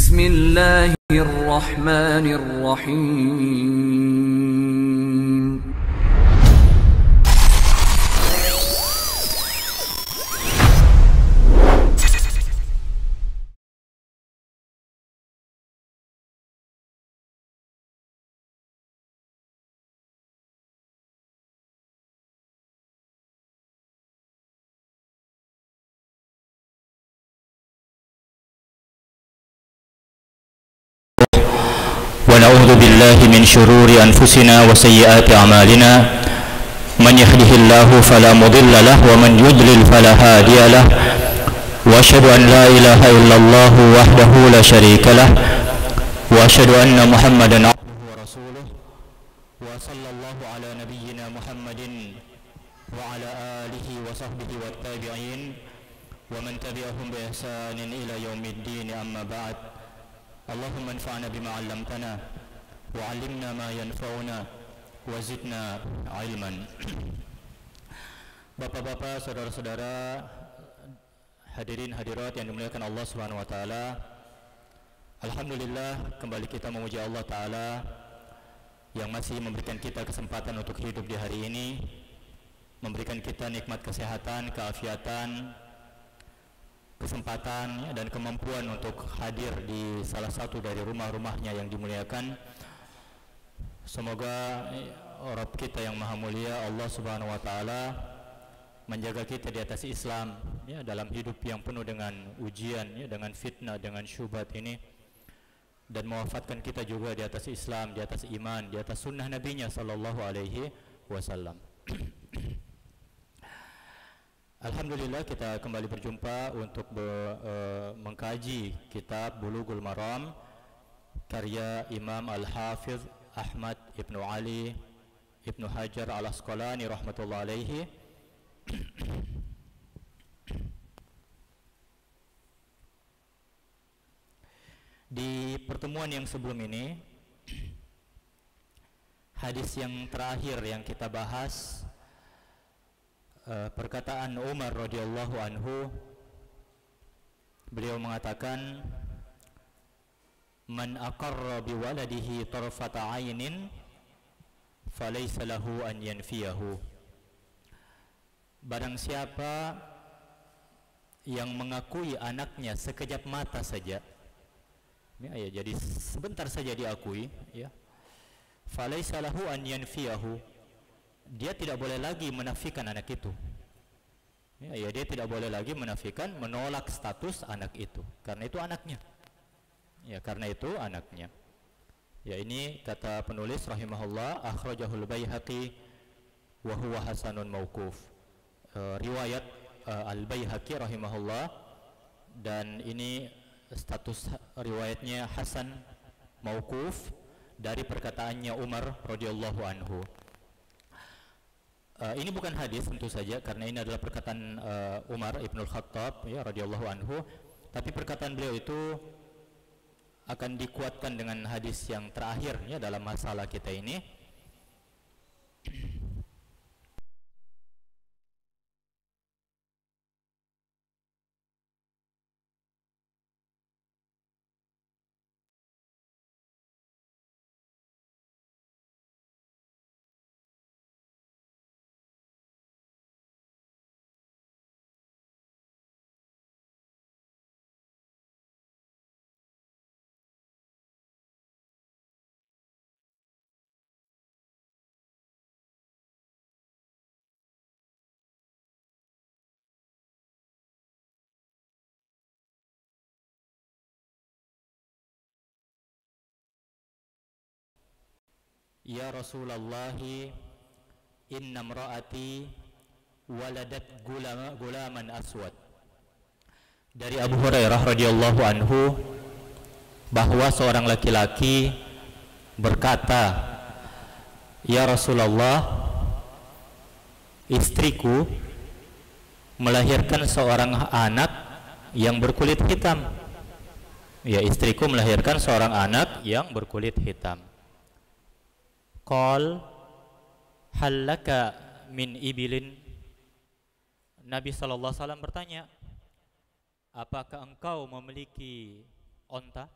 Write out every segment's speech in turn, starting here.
بسم الله الرحمن الرحيم ونعوذ بالله من شرور أنفسنا وسيئات أعمالنا من يهده الله فلا مضل له ومن يضلل فلا هادي له وأشهد أن لا إله إلا الله وحده لا شريك له وأشهد أن محمدا عبده ورسوله وصلى الله على نبينا محمد وعلى آله وصحبه والتابعين ومن تبعهم بإحسان إلى يوم الدين أما بعد اللهم انفعنا بما علمتنا وعلمنا ما ينفعنا وزدنا علما. Bapak-bapak, saudara-saudara, hadirin hadirat yang dimuliakan Allah Subhanahu wa taala. Alhamdulillah, kembali kita memuji Allah taala yang masih memberikan kita kesempatan untuk hidup di hari ini, memberikan kita nikmat kesehatan, keafiatan, kesempatan dan kemampuan untuk hadir di salah satu dari rumah-rumahnya yang dimuliakan. Semoga Rabb kita yang maha mulia Allah Subhanahu wa taala menjaga kita di atas Islam, ya, dalam hidup yang penuh dengan ujian, ya, dengan fitnah, dengan syubhat ini, dan mewafatkan kita juga di atas Islam, di atas iman, di atas sunnah Nabi-Nya sallallahu alaihi wasallam. Alhamdulillah, kita kembali berjumpa untuk mengkaji kitab Bulughul Maram karya Imam Al-Hafiz Ahmad Ibnu Ali Ibnu Hajar Al-Asqalani rahmatullah alaihi. Di pertemuan yang sebelum ini, hadis yang terakhir yang kita bahas, perkataan Umar radhiyallahu anhu, beliau mengatakan, man aqarra biwaladihi tarfata aynin falaysa lahu an yanfiyahu. Barang siapa yang mengakui anaknya sekejap mata saja, ya, jadi sebentar saja diakui, ya, falaysa lahu an yanfiyahu, dia tidak boleh lagi menafikan anak itu. Ya, dia tidak boleh lagi menafikan, menolak status anak itu, karena itu anaknya. Ya, karena itu anaknya. Ya, ini kata penulis rahimahullah, akhrajahul Baihaqi wa huwa hasanun mauquf. Riwayat Al-Baihaqi rahimahullah, dan ini status riwayatnya hasan mauquf dari perkataannya Umar radhiyallahu anhu. Ini bukan hadis tentu saja, karena ini adalah perkataan Umar Ibnul Khattab, ya, radhiyallahu anhu. Tapi perkataan beliau itu akan dikuatkan dengan hadis yang terakhir, ya, dalam masalah kita ini. Ya Rasulullah, inna mra'ati waladat gulaman aswad. Dari Abu Hurairah radhiyallahu anhu, bahwa seorang laki-laki berkata, ya Rasulullah, istriku melahirkan seorang anak yang berkulit hitam. Ya, istriku melahirkan seorang anak yang berkulit hitam. Qal hallaka min ibilin. Nabi SAW bertanya, apakah engkau memiliki onta?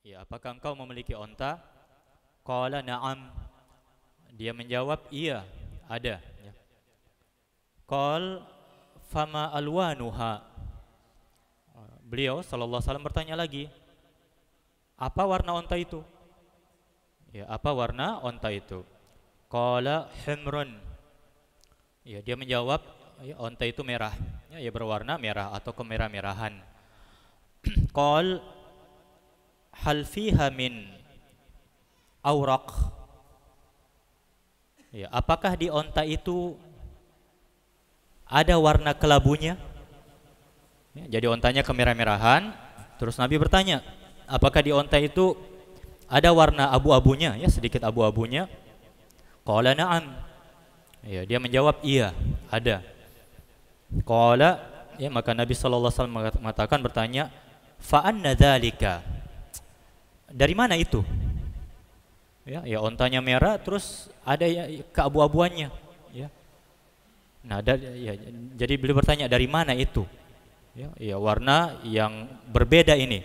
Ya, apakah engkau memiliki onta? Qala na'am. Dia menjawab, iya, ada. Ya. Qal fama alwanuha. Beliau sallallahu alaihi wasallam bertanya lagi, apa warna onta itu? Ya, apa warna onta itu? Qala himrun. Ya, dia menjawab, ya, onta itu merah. Ya, ya berwarna merah atau kemerah-merahan. Qal hal fiha min awraq. Ya, apakah di onta itu ada warna kelabunya? Ya, jadi ontanya kemerah-merahan. Terus Nabi bertanya, apakah di onta itu ada warna abu-abunya? Ya, sedikit abu-abunya. Qala na'am. Ya, dia menjawab, iya, ada. Qala, ya, maka Nabi sallallahu alaihi wasallam mengatakan, bertanya, fa anna dzalika. Dari mana itu? Ya, ya ontanya merah terus ada ya keabu-abuannya, ya. Nah, ya, jadi beliau bertanya, dari mana itu? Ya, ya warna yang berbeda ini.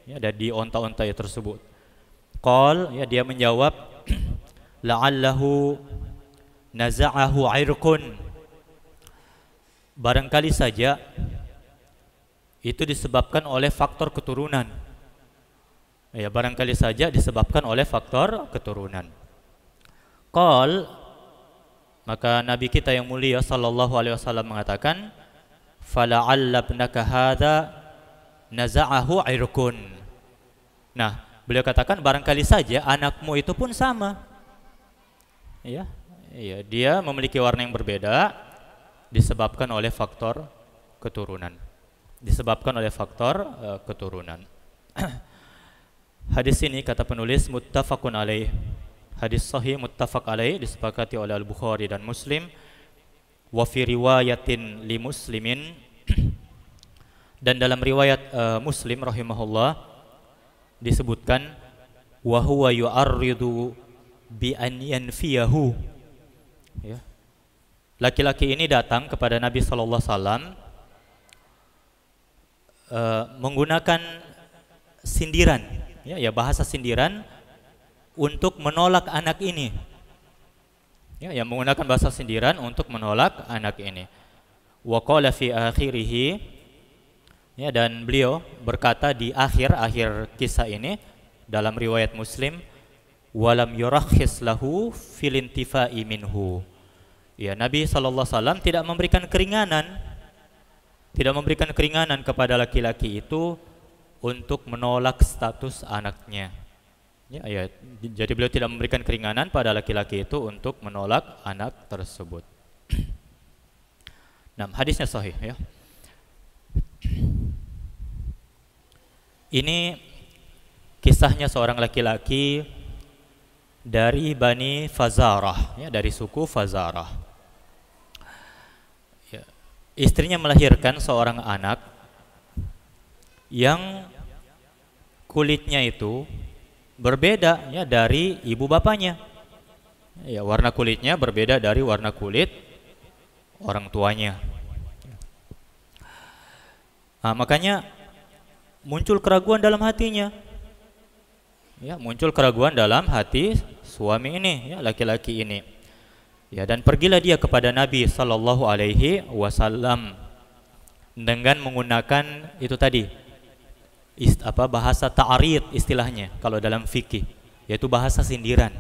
Ya, ada di onta-onta tersebut. Qal, ya, dia menjawab, la'allahu naza'ahu 'irqun. Barangkali saja itu disebabkan oleh faktor keturunan. Ya, barangkali saja disebabkan oleh faktor keturunan. Qal, maka Nabi kita yang mulia sallallahu alaihi wasallam mengatakan, fala'alla ibnaka hadza naza'ahu 'irqun. Nah, beliau katakan barangkali saja anakmu itu pun sama. Ya, ya, dia memiliki warna yang berbeda disebabkan oleh faktor keturunan. Disebabkan oleh faktor keturunan. Hadis ini kata penulis muttafaqun alaih. Hadis sahih muttafaq alaih, disepakati oleh Al-Bukhari dan Muslim. Wa fi riwayatin li Muslimin, dan dalam riwayat Muslim rahimahullah disebutkan wa huwa yu'arridu bi an yanfiyahu. Ya. Laki-laki ini datang kepada Nabi sallallahu alaihi wasallam menggunakan sindiran, ya, ya bahasa sindiran untuk menolak anak ini. Ya, yang menggunakan bahasa sindiran untuk menolak anak ini. Wa qala fi akhirih, ya, dan beliau berkata di akhir kisah ini dalam riwayat Muslim, walam yurakhis lahu fil intifai minhu. Ya, Nabi sallallahu alaihi wasallam tidak memberikan keringanan kepada laki-laki itu untuk menolak status anaknya. Ya, ya, jadi beliau tidak memberikan keringanan pada laki-laki itu untuk menolak anak tersebut. Nah, hadisnya sahih, ya. Ini kisahnya seorang laki-laki dari Bani Fazarah, ya, dari suku Fazarah. Ya, istrinya melahirkan seorang anak yang kulitnya itu berbeda, ya, dari ibu bapaknya. Ya, warna kulitnya berbeda dari warna kulit orang tuanya. Nah, makanya muncul keraguan dalam hatinya. Ya, muncul keraguan dalam hati suami ini, ya, laki-laki ini. Ya, dan pergilah dia kepada Nabi sallallahu alaihi wasallam dengan menggunakan itu tadi bahasa ta'arid istilahnya kalau dalam fikih, yaitu bahasa sindiran.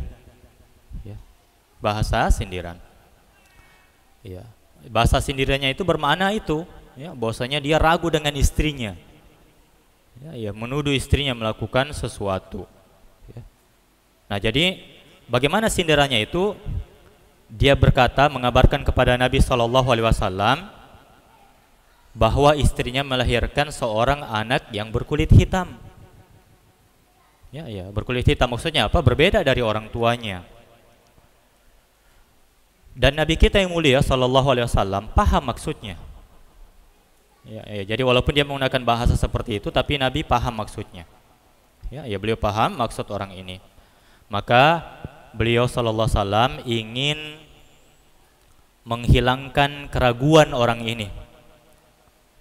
Ya, bahasa sindiran. Ya, bahasa sindirannya itu bermakna itu, ya, bahwasanya dia ragu dengan istrinya. Ya, ya, menuduh istrinya melakukan sesuatu. Ya. Nah, jadi bagaimana sindirannya itu? Dia berkata, mengabarkan kepada Nabi sallallahu alaihi wasallam bahwa istrinya melahirkan seorang anak yang berkulit hitam. Ya, ya, berkulit hitam maksudnya apa? Berbeda dari orang tuanya. Dan Nabi kita yang mulia sallallahu alaihi wasallam paham maksudnya. Ya, ya, jadi walaupun dia menggunakan bahasa seperti itu, tapi Nabi paham maksudnya. Ya, ya, beliau paham maksud orang ini. Maka beliau sallallahu alaihi wasallam ingin menghilangkan keraguan orang ini.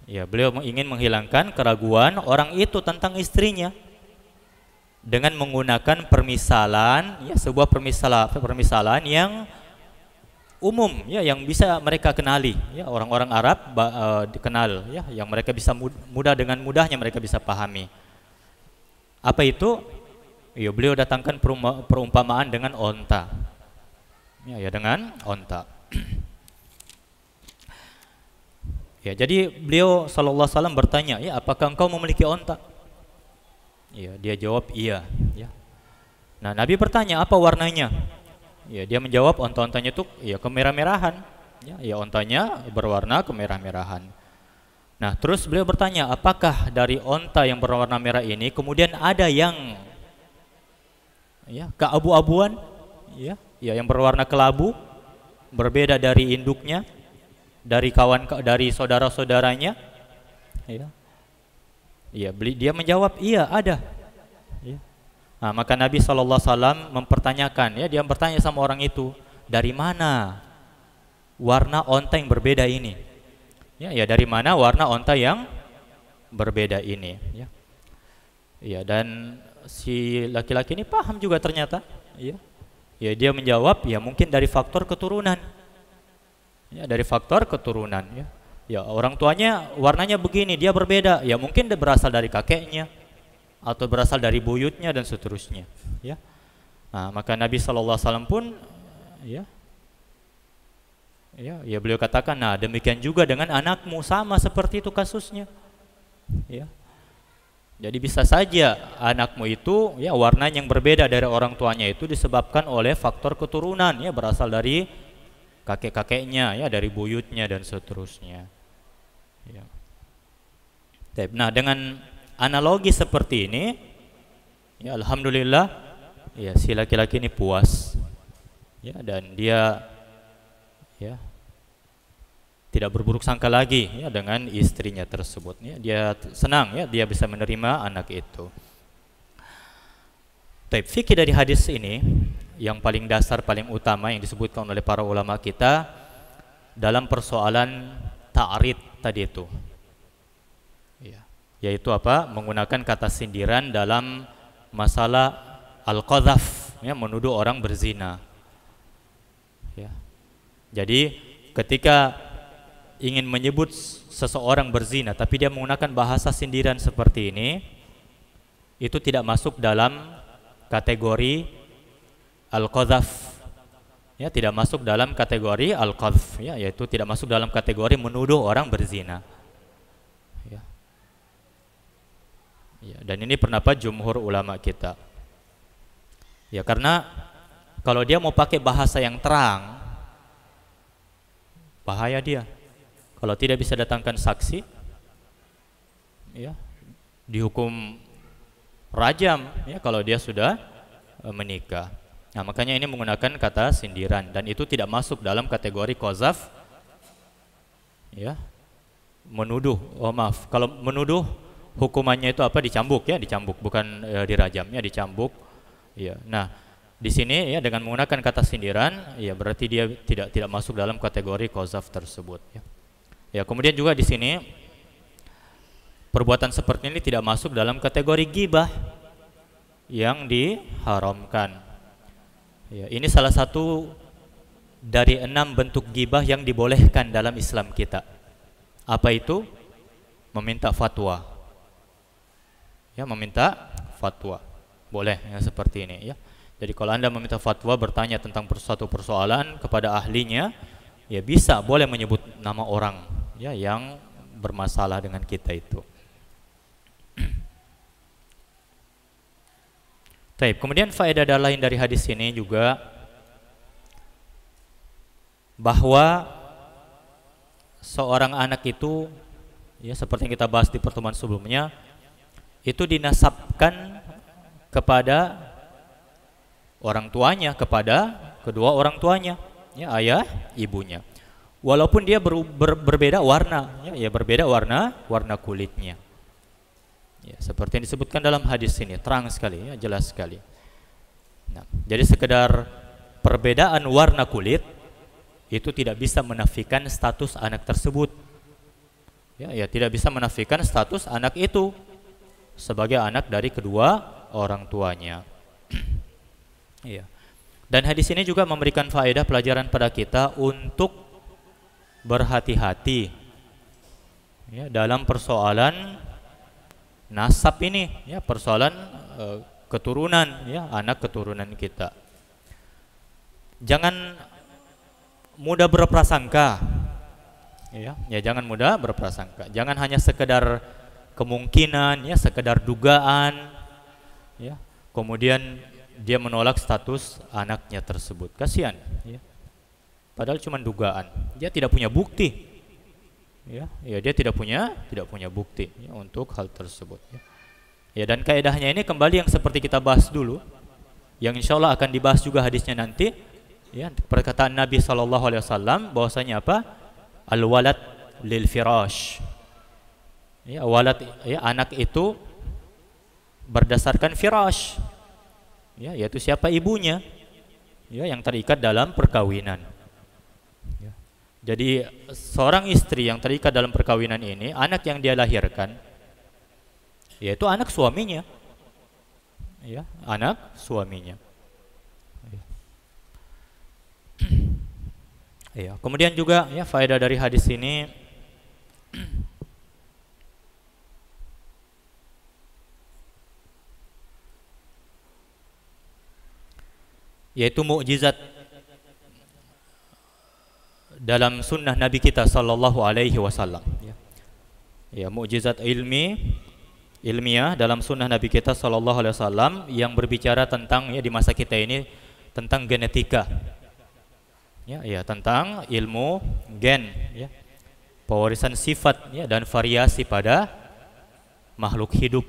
Ya, beliau ingin menghilangkan keraguan orang itu tentang istrinya. dengan menggunakan permisalan, ya, sebuah permisalan yang umum, ya, yang bisa mereka kenali, ya, orang-orang Arab dikenal, ya, yang mereka bisa dengan mudahnya mereka bisa pahami. Apa itu? Ya, beliau datangkan perumpamaan dengan onta, ya, dengan onta. Ya, jadi beliau sallallahu alaihi wasallam bertanya, ya, apakah engkau memiliki onta? Ya, dia jawab iya, ya. Nah, Nabi bertanya, apa warnanya? Ya, dia menjawab onta-ontanya itu ya kemerah-merahan, ya, ontanya berwarna kemerah-merahan. Nah, terus beliau bertanya, apakah dari onta yang berwarna merah ini kemudian ada yang, ya, keabu-abuan, ya, yang berwarna kelabu, berbeda dari induknya, dari saudara-saudaranya, ya. Ya, dia menjawab iya ada, ya. Nah, maka Nabi SAW mempertanyakan, ya, dia bertanya sama orang itu, dari mana warna onta yang berbeda ini? Ya, dari mana warna onta yang berbeda ini? Ya, ya, dan si laki-laki ini paham juga ternyata, ya. Ya, dia menjawab, ya, mungkin dari faktor keturunan. Ya, dari faktor keturunan, ya. Ya, orang tuanya warnanya begini, dia berbeda. Ya, mungkin dia berasal dari kakeknya atau berasal dari buyutnya dan seterusnya, ya. Nah, maka Nabi SAW pun, ya, beliau katakan, nah, demikian juga dengan anakmu, sama seperti itu kasusnya, ya. Jadi bisa saja anakmu itu, ya, warnanya yang berbeda dari orang tuanya itu disebabkan oleh faktor keturunan, ya, berasal dari kakek-kakeknya, ya, dari buyutnya dan seterusnya, ya. Nah, dengan analogi seperti ini, ya, alhamdulillah, ya, si laki-laki ini puas, ya, dan dia, ya, tidak berburuk sangka lagi, ya, dengan istrinya tersebut, ya. Dia senang, ya, dia bisa menerima anak itu. Fikih dari hadis ini yang paling dasar, paling utama yang disebutkan oleh para ulama kita dalam persoalan ta'rid tadi itu, ya, yaitu apa? Menggunakan kata sindiran dalam masalah al-qadhaf, ya, menuduh orang berzina, ya. Jadi ketika ingin menyebut seseorang berzina tapi dia menggunakan bahasa sindiran seperti ini, itu tidak masuk dalam kategori al-qadhaf, ya, tidak masuk dalam kategori al-qadhf, ya, yaitu tidak masuk dalam kategori menuduh orang berzina, ya. Ya, dan ini pendapat jumhur ulama kita, ya, karena kalau dia mau pakai bahasa yang terang, bahaya dia. Kalau tidak bisa datangkan saksi, ya, dihukum rajam, ya, kalau dia sudah menikah. Nah, makanya ini menggunakan kata sindiran, dan itu tidak masuk dalam kategori qazaf, ya, menuduh. Oh, maaf, kalau menuduh hukumannya itu apa? Dicambuk, ya, dicambuk, bukan dirajam, ya, dicambuk, ya. Nah, di sini, ya, dengan menggunakan kata sindiran, ya, berarti dia tidak masuk dalam kategori qazaf tersebut, ya. Ya, kemudian juga di sini perbuatan seperti ini tidak masuk dalam kategori ghibah yang diharamkan. Ya, ini salah satu dari 6 bentuk ghibah yang dibolehkan dalam Islam kita. Apa itu? Meminta fatwa. Ya, meminta fatwa. Boleh, ya, seperti ini, ya. Jadi kalau Anda meminta fatwa, bertanya tentang suatu persoalan kepada ahlinya, ya, bisa, boleh menyebut nama orang, ya, yang bermasalah dengan kita itu. Baik, kemudian faedah lain dari hadis ini juga bahwa seorang anak itu, ya, seperti yang kita bahas di pertemuan sebelumnya, itu dinasabkan kepada orang tuanya, kepada kedua orang tuanya, ya, ayah, ibunya. Walaupun dia berbeda warna, ya, berbeda warna kulitnya. Ya, seperti yang disebutkan dalam hadis ini, terang sekali, ya, jelas sekali. Nah, jadi sekedar perbedaan warna kulit itu tidak bisa menafikan status anak tersebut. Ya, tidak bisa menafikan status anak itu sebagai anak dari kedua orang tuanya. Iya. Dan hadis ini juga memberikan faedah pelajaran pada kita untuk berhati-hati ya, dalam persoalan nasab ini, ya, persoalan keturunan, ya, anak keturunan kita. Jangan mudah berprasangka, ya, jangan mudah berprasangka. Jangan hanya sekedar kemungkinan, ya, sekedar dugaan, ya, kemudian dia menolak status anaknya tersebut. Kasihan, ya. Padahal cuma dugaan. Dia tidak punya bukti. Ya, dia tidak punya bukti, ya, untuk hal tersebut. Ya. Ya, dan kaidahnya ini kembali yang seperti kita bahas dulu, yang insya Allah akan dibahas juga hadisnya nanti. Ya, perkataan Nabi SAW bahwasanya apa? Al-walad lil firash. Ya, walad, ya, anak itu berdasarkan firash. Ya, yaitu siapa ibunya, ya, yang terikat dalam perkawinan. Ya. Jadi seorang istri yang terikat dalam perkawinan ini, anak yang dia lahirkan, yaitu anak suaminya, ya, anak suaminya. Ya. Ya. Kemudian juga, ya, faedah dari hadis ini, yaitu mukjizat dalam sunnah Nabi kita sallallahu alaihi wasallam. Ya, mukjizat ilmiah dalam sunnah Nabi kita sallallahu alaihi wasallam yang berbicara tentang, ya, di masa kita ini tentang genetika. Ya, tentang ilmu gen, ya, pewarisan sifat, ya, dan variasi pada makhluk hidup.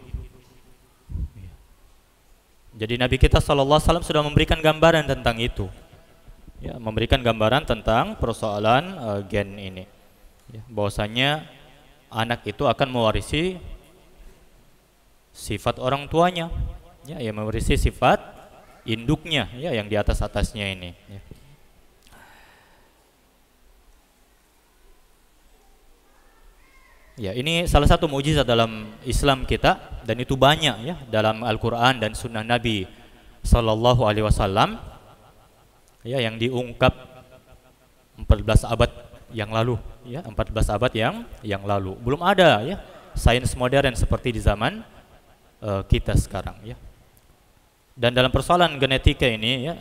Jadi Nabi kita SAW sudah memberikan gambaran tentang itu, ya, memberikan gambaran tentang persoalan gen ini, ya, bahwasanya anak itu akan mewarisi sifat orang tuanya, ya, mewarisi sifat induknya, ya, yang di atasnya ini. Ya. Ya, ini salah satu mukjizat dalam Islam kita, dan itu banyak, ya, dalam Al-Quran dan Sunnah Nabi Sallallahu Alaihi Wasallam, ya, yang diungkap 14 abad yang lalu, ya, 14 abad yang lalu. Belum ada, ya, sains modern seperti di zaman kita sekarang, ya. Dan dalam persoalan genetika ini, ya,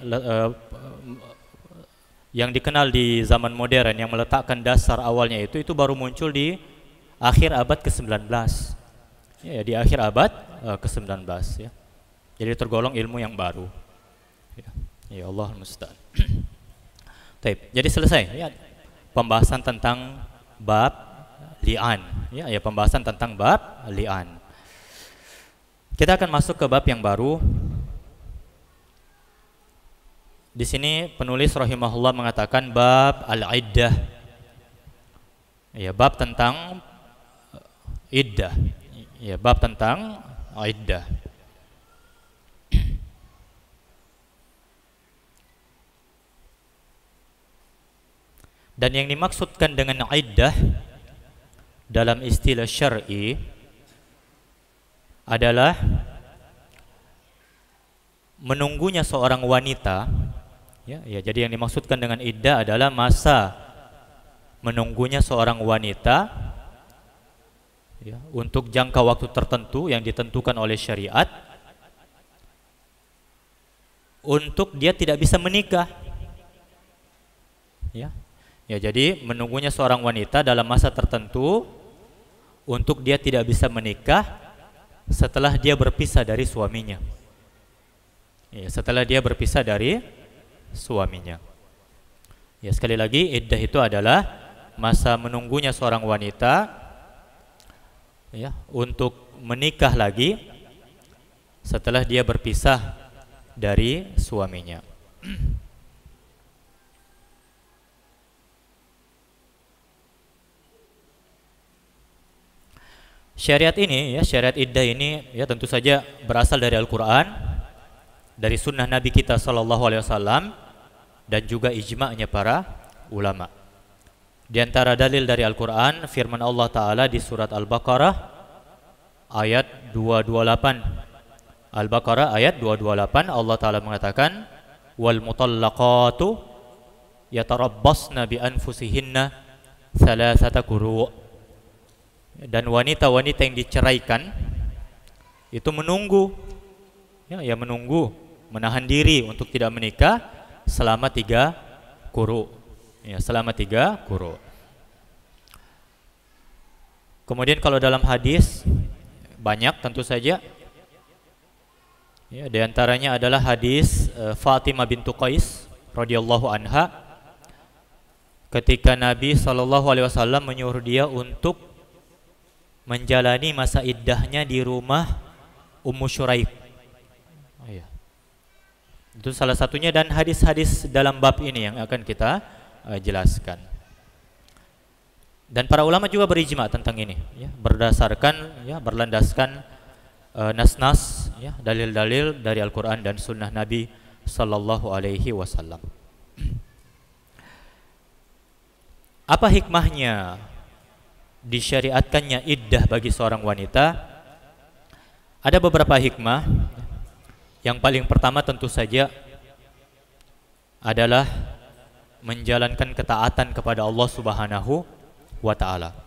yang dikenal di zaman modern yang meletakkan dasar awalnya itu baru muncul di akhir abad ke-19, ya, di akhir abad ke-19, ya. Jadi tergolong ilmu yang baru, ya Allah musta'an. Jadi selesai, ya, pembahasan tentang bab li'an, ya, pembahasan tentang bab li'an. Kita akan masuk ke bab yang baru. Di sini penulis rahimahullah mengatakan bab al-iddah, ya, bab tentang iddah, ya, bab tentang iddah. Dan yang dimaksudkan dengan iddah dalam istilah syar'i adalah menunggunya seorang wanita, ya, jadi yang dimaksudkan dengan iddah adalah masa menunggunya seorang wanita, ya, untuk jangka waktu tertentu yang ditentukan oleh syariat, untuk dia tidak bisa menikah, ya. Jadi menunggunya seorang wanita dalam masa tertentu untuk dia tidak bisa menikah setelah dia berpisah dari suaminya, ya, setelah dia berpisah dari suaminya. Ya, sekali lagi, iddah itu adalah masa menunggunya seorang wanita, ya, untuk menikah lagi setelah dia berpisah dari suaminya. Syariat ini, ya, syariat iddah ini, ya, tentu saja berasal dari Al-Quran, dari sunnah Nabi kita SAW, dan juga ijma'nya para ulama. Di antara dalil dari Al-Quran, firman Allah Ta'ala di surat Al-Baqarah ayat 228, Al-Baqarah ayat 228 Allah Ta'ala mengatakan wal mutallaqatu yatarabbasna bi anfusihinna thalathata quru'. Dan wanita-wanita yang diceraikan itu menunggu, ya menunggu, menahan diri untuk tidak menikah selama 3 quru'. Ya, selama 3 quru'. Kemudian kalau dalam hadis banyak tentu saja. Ya, di antaranya adalah hadis Fatimah bintu Qais radhiyallahu anha ketika Nabi SAW menyuruh dia untuk menjalani masa iddahnya di rumah Ummu Syuraik. Oh, ya. Itu salah satunya dan hadis-hadis dalam bab ini yang akan kita jelaskan. Dan para ulama juga berijma tentang ini, ya, berdasarkan, ya, berlandaskan nas-nas, ya, dalil-dalil dari Al-Quran dan Sunnah Nabi Sallallahu Alaihi Wasallam. Apa hikmahnya disyariatkannya iddah bagi seorang wanita? Ada beberapa hikmah. Yang paling pertama tentu saja adalah menjalankan ketaatan kepada Allah Subhanahu wa Ta'ala.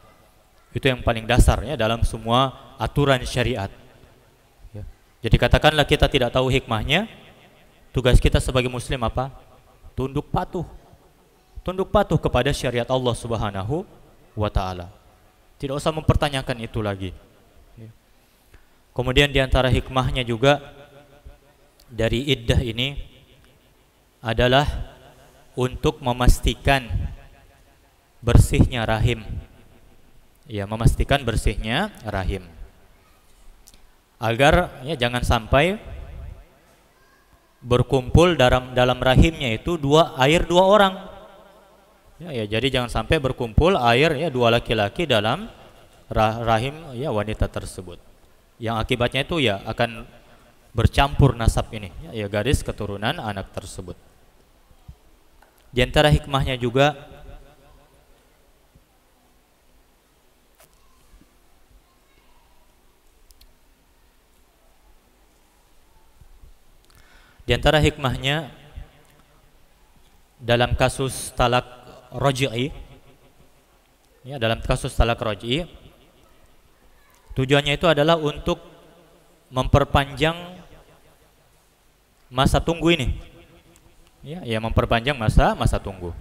Itu yang paling dasarnya dalam semua aturan syariat. Jadi katakanlah kita tidak tahu hikmahnya, tugas kita sebagai muslim apa? Tunduk patuh. Tunduk patuh kepada syariat Allah Subhanahu wa Ta'ala. Tidak usah mempertanyakan itu lagi. Kemudian diantara hikmahnya juga dari iddah ini adalah untuk memastikan bersihnya rahim. Ya, memastikan bersihnya rahim. Agar, ya, jangan sampai berkumpul dalam rahimnya itu air dua orang. Ya, jadi jangan sampai berkumpul air, ya, 2 laki-laki dalam rahim, ya, wanita tersebut. Yang akibatnya itu, ya, akan bercampur nasab ini, ya, garis keturunan anak tersebut. Di antara hikmahnya juga dalam kasus talak raj'i, ya, dalam kasus talak raj'i tujuannya itu adalah untuk memperpanjang masa tunggu ini, ya memperpanjang masa tunggu.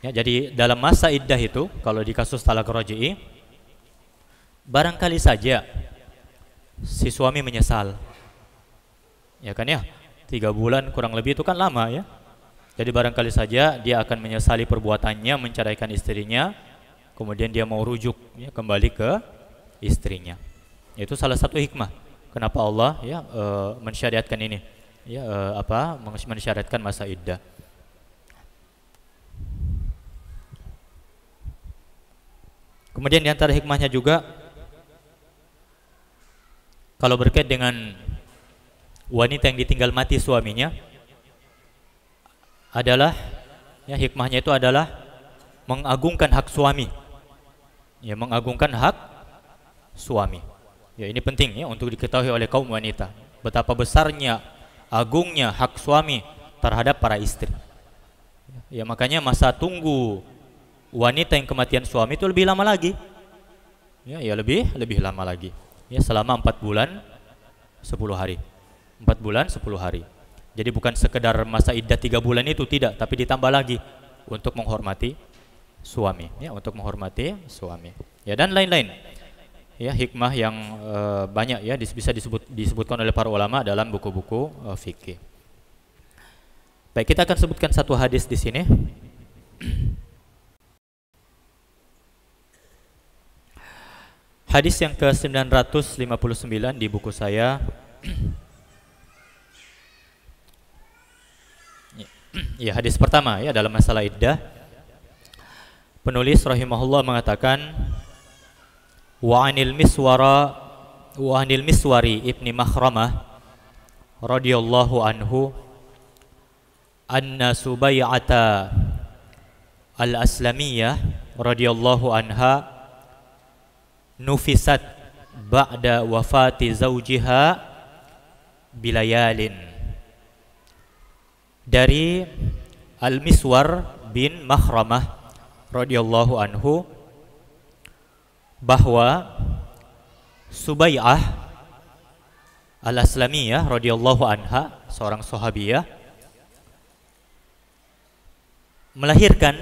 Ya, jadi dalam masa iddah itu kalau di kasus talak raj'i barangkali saja si suami menyesal. Ya kan, ya, 3 bulan kurang lebih itu kan lama, ya. Jadi barangkali saja dia akan menyesali perbuatannya menceraikan istrinya, kemudian dia mau rujuk, ya, kembali ke istrinya. Itu salah satu hikmah kenapa Allah, ya, mensyariatkan ini, ya, mensyariatkan masa iddah. Kemudian di antara hikmahnya juga kalau berkait dengan wanita yang ditinggal mati suaminya adalah, ya, hikmahnya itu adalah mengagungkan hak suami. Ya, mengagungkan hak suami. Ya, ini penting, ya, untuk diketahui oleh kaum wanita. Betapa besarnya, agungnya hak suami terhadap para istri. Ya, makanya masa tunggu wanita yang kematian suami itu lebih lama lagi. Ya, lebih lama lagi. Ya, selama 4 bulan 10 hari. 4 bulan 10 hari. Jadi bukan sekedar masa iddah 3 bulan itu, tidak, tapi ditambah lagi untuk menghormati suami, ya, untuk menghormati suami. Ya, dan lain-lain. Ya, hikmah yang banyak, ya, bisa disebutkan oleh para ulama dalam buku-buku fikih. Baik, kita akan sebutkan satu hadis di sini. Hadis yang ke-959 di buku saya. Ya, hadis pertama, ya, dalam masalah iddah. Penulis rahimahullah mengatakan wa anil miswari ibni Makhramah radhiyallahu anhu anna Subai'ata al-Aslamiyah radhiyallahu anha nufisat ba'da wafati zawjiha bilayalin. Dari Al-Miswar bin Makhramah radhiyallahu anhu bahwa Subai'ah Al-Aslamiyah radhiyallahu anha, seorang sahabiyah, melahirkan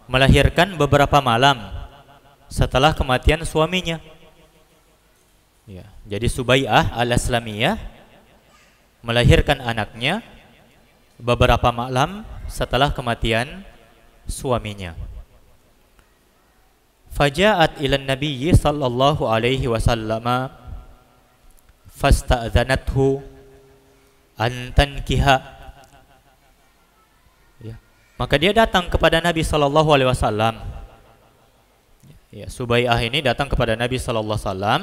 melahirkan beberapa malam setelah kematian suaminya. Ya, jadi Subai'ah Al-Aslamiyah melahirkan anaknya beberapa malam setelah kematian suaminya. Faja'at ila Nabi sallallahu alaihi wasallam fasta'dzanathu an tankiha. Ya, maka dia datang kepada Nabi sallallahu alaihi wasallam. Ya, Subai'ah ini datang kepada Nabi sallallahu alaihi wasallam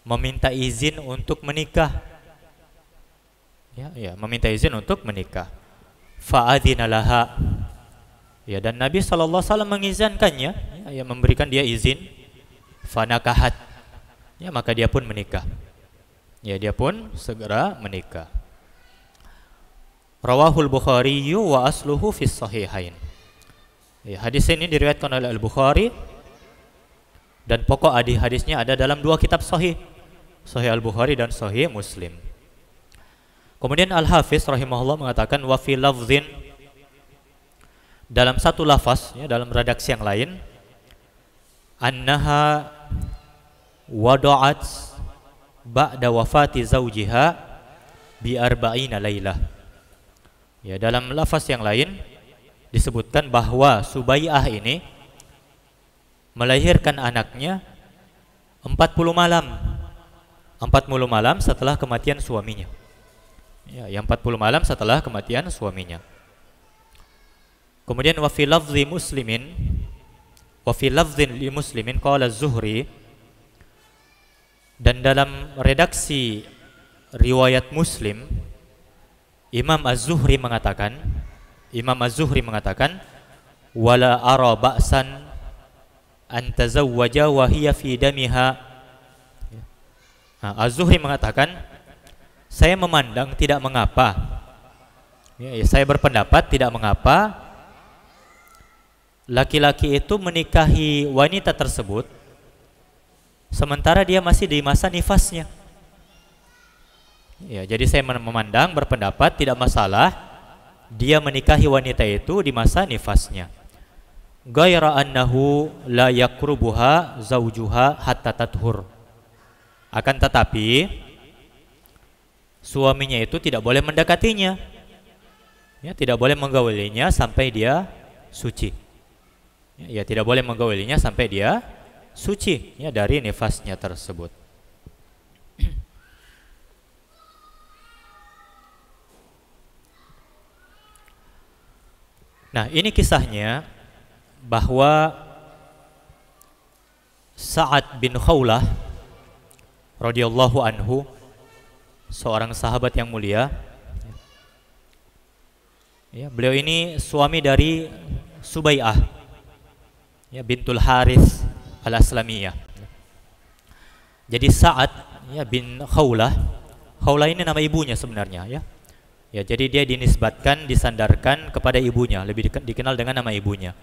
meminta izin untuk menikah. Ya, meminta izin untuk menikah. Fa'adzina laha. Ya, dan Nabi sallallahu alaihi wasallam mengizinkannya, ya, memberikan dia izin. Fanakahat. Ya, maka dia pun menikah. Ya, dia pun segera menikah. Rawahul Bukhari wa asluhu fis sahihain. Ya, hadis ini diriwayatkan oleh Al-Bukhari dan pokok hadisnya ada dalam dua kitab sahih, Sahih Al-Bukhari dan Sahih Muslim. Kemudian Al-Hafiz rahimahullah mengatakan wa fi lafzin, dalam satu lafaz, ya, dalam redaksi yang lain, annaha wada'at ba'da wafati zawjiha bi arba'ina lailah. Ya, dalam lafaz yang lain disebutkan bahwa Subai'ah ini melahirkan anaknya 40 malam. 40 malam setelah kematian suaminya. Ya, yang 40 malam setelah kematian suaminya. Kemudian wa fi lafzi muslimin, wa fi lafzin li muslimin qala Az-Zuhri, dan dalam redaksi riwayat Muslim, Imam Az-Zuhri mengatakan wala ara ba'san an tazawwaja wa hiya fi damiha. Az-Zuhri mengatakan, saya memandang tidak mengapa, ya, saya berpendapat tidak mengapa laki-laki itu menikahi wanita tersebut sementara dia masih di masa nifasnya. Ya, jadi saya memandang, berpendapat tidak masalah dia menikahi wanita itu di masa nifasnya. Ghaira annahu la yakrubuha zaujuha hatta tathur. Akan tetapi suaminya itu tidak boleh mendekatinya. Ya, tidak boleh menggaulinya sampai dia suci. Ya, tidak boleh menggaulinya sampai dia suci, ya, dari nifasnya tersebut. Nah, ini kisahnya bahwa Sa'ad bin Khawlah radhiyallahu anhu, seorang sahabat yang mulia, ya, beliau ini suami dari Subai'ah, ya, bintul Harith Al-Aslamiyah. Jadi Sa'ad, ya, bin Khawlah ini nama ibunya sebenarnya, ya. Ya, jadi dia dinisbatkan, disandarkan kepada ibunya, lebih dikenal dengan nama ibunya.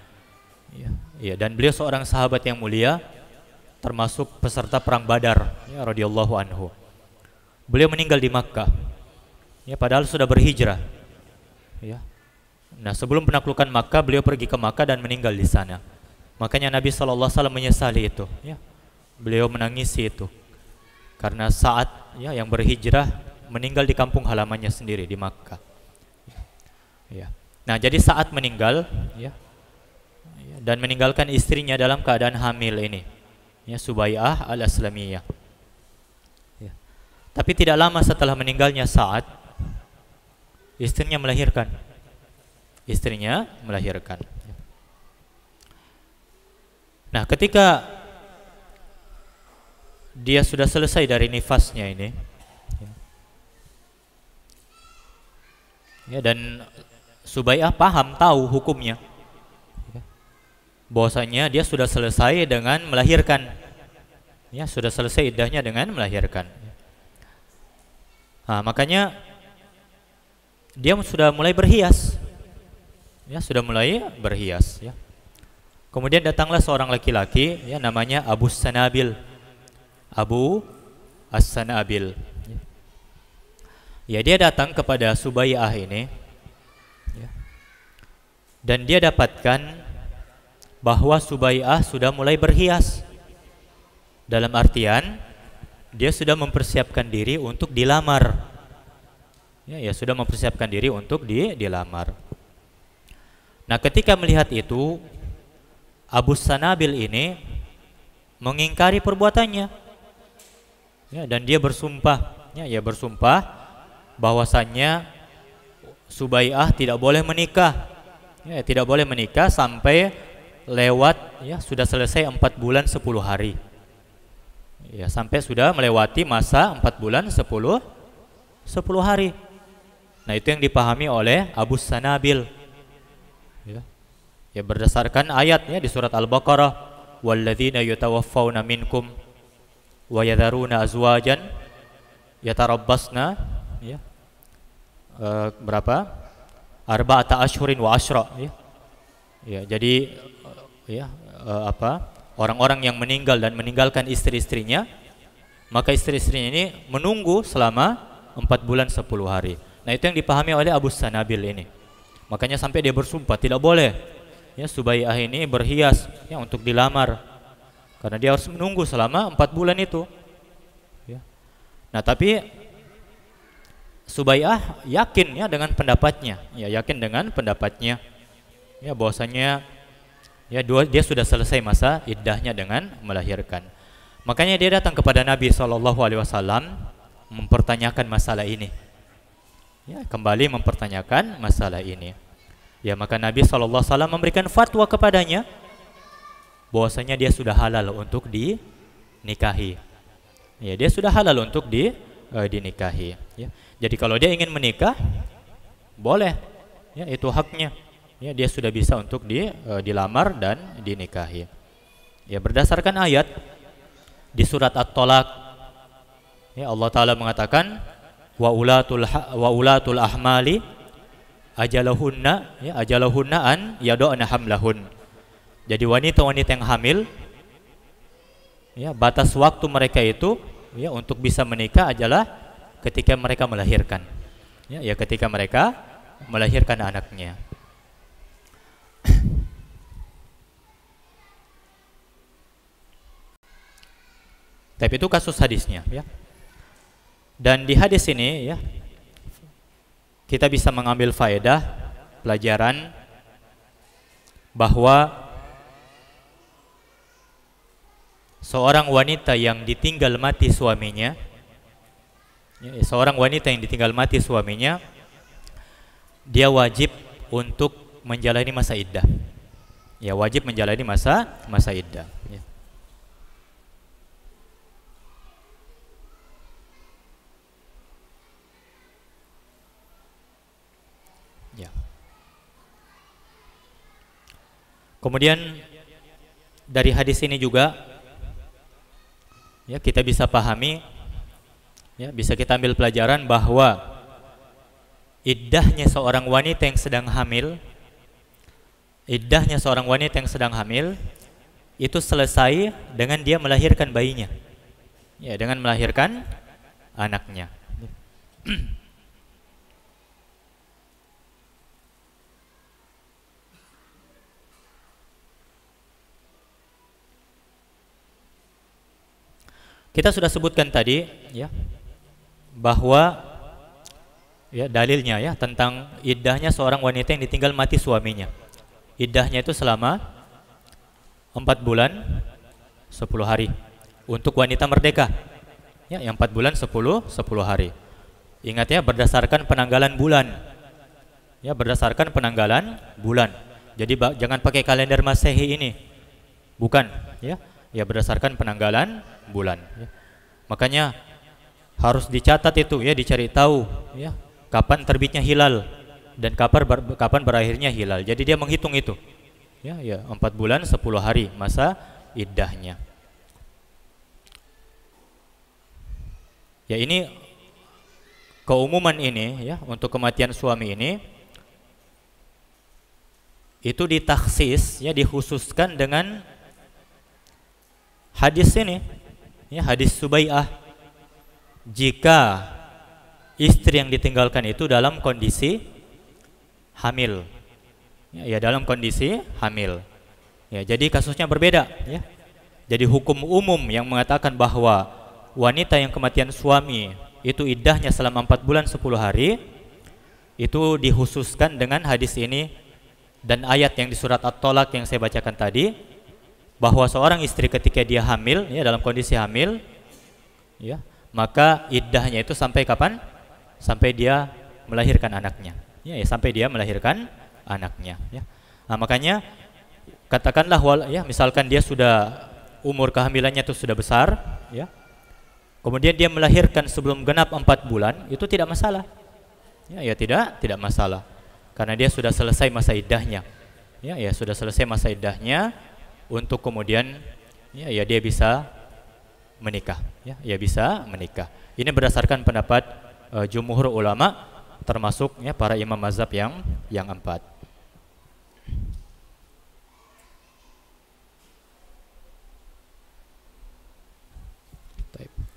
Ya, dan beliau seorang sahabat yang mulia, termasuk peserta perang Badar, ya, radhiyallahu anhu. Beliau meninggal di Makkah, ya, padahal sudah berhijrah. Ya. Nah, sebelum penaklukan Makkah, beliau pergi ke Makkah dan meninggal di sana. Makanya Nabi SAW menyesali itu. Ya. Beliau menangisi itu, karena saat, ya, yang berhijrah meninggal di kampung halamannya sendiri di Makkah. Ya. Nah, jadi saat meninggal, ya, dan meninggalkan istrinya dalam keadaan hamil ini, ya, Subai'ah Al-Aslamiyah. Ya. Tapi tidak lama setelah meninggalnya Sa'ad, istrinya melahirkan. Nah, ketika dia sudah selesai dari nifasnya ini, ya, dan Subai'ah paham, tahu hukumnya, ya, bahwasanya dia sudah selesai dengan melahirkan. Ya, sudah selesai iddahnya dengan melahirkan. Nah, makanya dia sudah mulai berhias. Ya, sudah mulai berhias, ya. Kemudian datanglah seorang laki-laki, ya, namanya Abu Sanabil. Abu As-Sanabil. Ya, dia datang kepada Subai'ah ini, ya. Dan dia dapatkan bahwa Subai'ah sudah mulai berhias. Dalam artian dia sudah mempersiapkan diri untuk dilamar. Ya, sudah mempersiapkan diri untuk dilamar. Nah, ketika melihat itu, Abu Sanabil ini mengingkari perbuatannya. Ya, dan dia bersumpah, ya, bersumpah bahwasannya Subai'ah tidak boleh menikah. Ya, tidak boleh menikah sampai lewat, ya, sudah selesai 4 bulan 10 hari. Ya, sampai sudah melewati masa 4 bulan 10 hari. Nah, itu yang dipahami oleh Abu Sanabil. Ya, berdasarkan ayat, ya, di surat Al-Baqarah, walladzina yatawaffawna minkum wa yadharuna azwajan yatarabbasna, ya, berapa? Arba'ata ashhurin wa ashra, ya. Ya, jadi orang-orang yang meninggal dan meninggalkan istri-istrinya, maka istri-istrinya ini menunggu selama 4 bulan 10 hari. Nah, itu yang dipahami oleh Abu Sanabil ini. Makanya sampai dia bersumpah tidak boleh, ya, Subai'ah ini berhias, ya, untuk dilamar, karena dia harus menunggu selama 4 bulan itu, ya. Nah, tapi Subai'ah yakin, ya, dengan pendapatnya, ya, yakin dengan pendapatnya, ya, bahwasanya, ya, dia sudah selesai masa iddahnya dengan melahirkan. Makanya dia datang kepada Nabi SAW mempertanyakan masalah ini. Ya, kembali mempertanyakan masalah ini. Ya, maka Nabi SAW memberikan fatwa kepadanya bahwasanya dia sudah halal untuk dinikahi. Ya, dia sudah halal untuk dinikahi. Ya. Jadi kalau dia ingin menikah, boleh. Ya, itu haknya. Ya, dia sudah bisa untuk dilamar dan dinikahi. Ya, berdasarkan ayat di surat At-Tolak, ya, Allah Ta'ala mengatakan wa ulatul ahmali ajalahunna, ya, ajalahunna an yada'na hamlahun. Jadi wanita-wanita yang hamil, ya, batas waktu mereka itu, ya, untuk bisa menikah adalah ketika mereka melahirkan. Ya, ketika mereka melahirkan anaknya. Tapi itu kasus hadisnya, ya. Dan di hadis ini, ya, kita bisa mengambil faedah pelajaran bahwa seorang wanita yang ditinggal mati suaminya, ya, seorang wanita yang ditinggal mati suaminya, dia wajib untuk menjalani masa iddah. Ya, wajib menjalani masa iddah. Ya. Kemudian dari hadis ini juga, ya, kita bisa pahami, ya, bisa kita ambil pelajaran bahwa iddahnya seorang wanita yang sedang hamil, itu selesai dengan dia melahirkan bayinya, ya, dengan melahirkan anaknya. Kita sudah sebutkan tadi, ya, bahwa, ya, dalilnya, ya, tentang iddahnya seorang wanita yang ditinggal mati suaminya. Iddahnya itu selama 4 bulan 10 hari untuk wanita merdeka. Ya, yang 4 bulan 10 hari. Ingat, ya, berdasarkan penanggalan bulan. Ya, berdasarkan penanggalan bulan. Jadi jangan pakai kalender Masehi ini. Bukan, ya. Ya, berdasarkan penanggalan bulan, ya. Makanya harus dicatat itu, ya, dicari tahu, ya, kapan terbitnya hilal dan kapan berakhirnya hilal. Jadi dia menghitung itu, ya 4 bulan 10 hari masa iddahnya. Ya, ini keumuman ini ya untuk kematian suami ini itu ditaksis ya, dikhususkan dengan hadis ini ya, hadis Subai'ah, jika istri yang ditinggalkan itu dalam kondisi hamil ya, dalam kondisi hamil ya, jadi kasusnya berbeda ya. Jadi hukum umum yang mengatakan bahwa wanita yang kematian suami itu iddahnya selama 4 bulan 10 hari itu dikhususkan dengan hadis ini dan ayat yang di surat At-Tolak yang saya bacakan tadi, bahwa seorang istri ketika dia hamil ya, dalam kondisi hamil ya, maka iddahnya itu sampai kapan? Sampai dia melahirkan anaknya ya, sampai dia melahirkan anaknya ya. Nah, makanya katakanlah ya, misalkan dia sudah umur kehamilannya itu sudah besar ya, kemudian dia melahirkan sebelum genap 4 bulan, itu tidak masalah ya, tidak masalah karena dia sudah selesai masa iddahnya ya, sudah selesai masa iddahnya untuk kemudian ya dia bisa menikah ya, bisa menikah. Ini berdasarkan pendapat jumhur ulama, termasuk ya para imam mazhab yang 4.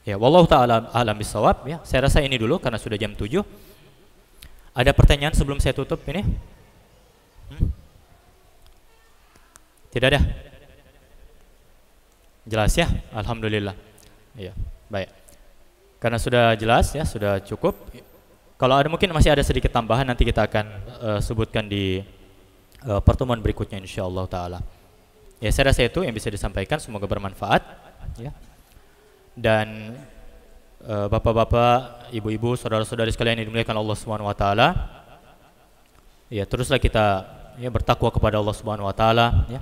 Ya, wallahu ta'ala alam bisawab ya. Saya rasa ini dulu karena sudah jam 7. Ada pertanyaan sebelum saya tutup ini? Tidak ada? Jelas ya? Alhamdulillah. Ya, baik. Karena sudah jelas ya, sudah cukup. Kalau ada mungkin masih ada sedikit tambahan, nanti kita akan sebutkan di pertemuan berikutnya insyaallah taala. Ya, saya rasa itu yang bisa disampaikan, semoga bermanfaat ya. Dan bapak-bapak, ibu-ibu, saudara-saudari sekalian yang dimuliakan Allah Subhanahu wa taala, ya teruslah kita ya bertakwa kepada Allah Subhanahu wa taala ya.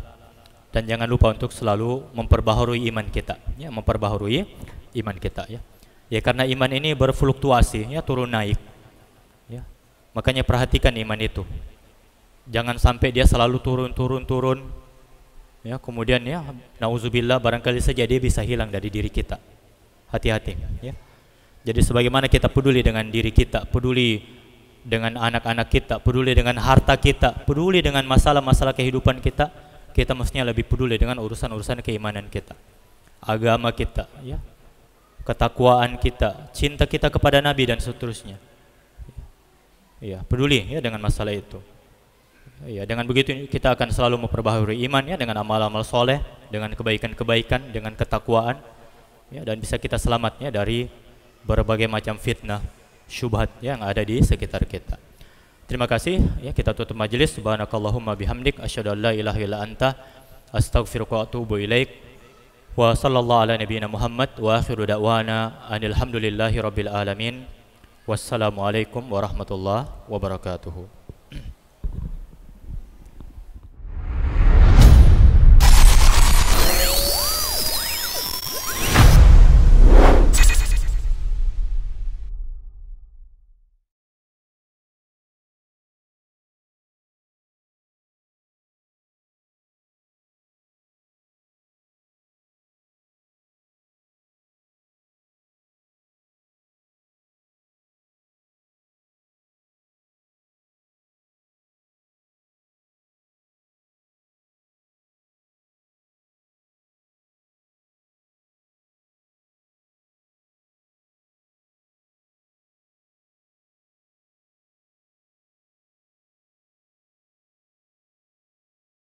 Dan jangan lupa untuk selalu memperbaharui iman kita ya, memperbaharui iman kita ya. Ya, karena iman ini berfluktuasi ya, turun naik ya. Makanya perhatikan iman itu. Jangan sampai dia selalu turun ya, kemudian ya nauzubillah barangkali saja dia bisa hilang dari diri kita. Hati-hati ya. Jadi sebagaimana kita peduli dengan diri kita, peduli dengan anak-anak kita, peduli dengan harta kita, peduli dengan masalah-masalah kehidupan kita, kita mestinya lebih peduli dengan urusan-urusan keimanan kita, agama kita ya, ketakwaan kita, cinta kita kepada Nabi dan seterusnya. Ya, peduli ya dengan masalah itu. Ya, dengan begitu kita akan selalu memperbaharui iman ya, dengan amal-amal soleh, dengan kebaikan-kebaikan, dengan ketakwaan ya, dan bisa kita selamat ya dari berbagai macam fitnah, syubhat yang ada di sekitar kita. Terima kasih ya, kita tutup majelis. Subhanakallahumma bihamdik asyhadu an la ilaha illa anta astaghfiruka wa atubu ilaik. Wa sallallahu ala nabiyyina Muhammad wa akhiru da'wana alhamdulillahi rabbil alamin. Wassalamualaikum warahmatullahi wabarakatuh.